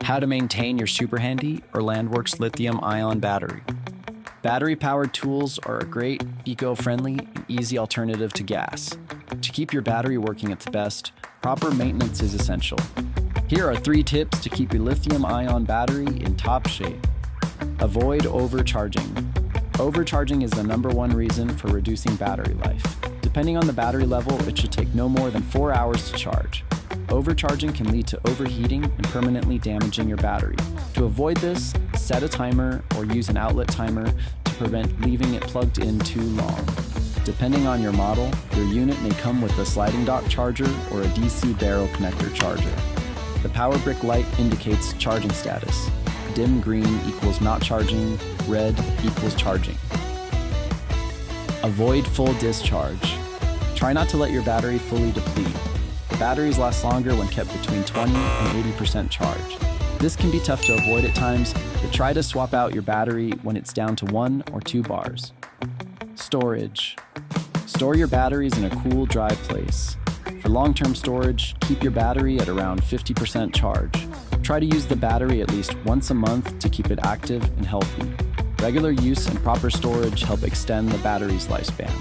How to maintain your SuperHandy or Landworks lithium-ion battery. Battery-powered tools are a great, eco-friendly, and easy alternative to gas. To keep your battery working at its best, proper maintenance is essential. Here are 3 tips to keep your lithium-ion battery in top shape. Avoid overcharging. Overcharging is the #1 reason for reducing battery life. Depending on the battery level, it should take no more than 4 hours to charge. Overcharging can lead to overheating and permanently damaging your battery. To avoid this, set a timer or use an outlet timer to prevent leaving it plugged in too long. Depending on your model, your unit may come with a sliding dock charger or a DC barrel connector charger. The power brick light indicates charging status. Dim green equals not charging, red equals charging. Avoid full discharge. Try not to let your battery fully deplete. Batteries last longer when kept between 20 and 80% charge. This can be tough to avoid at times, but try to swap out your battery when it's down to 1 or 2 bars. Storage. Store your batteries in a cool, dry place. For long-term storage, keep your battery at around 50% charge. Try to use the battery at least once a month to keep it active and healthy. Regular use and proper storage help extend the battery's lifespan.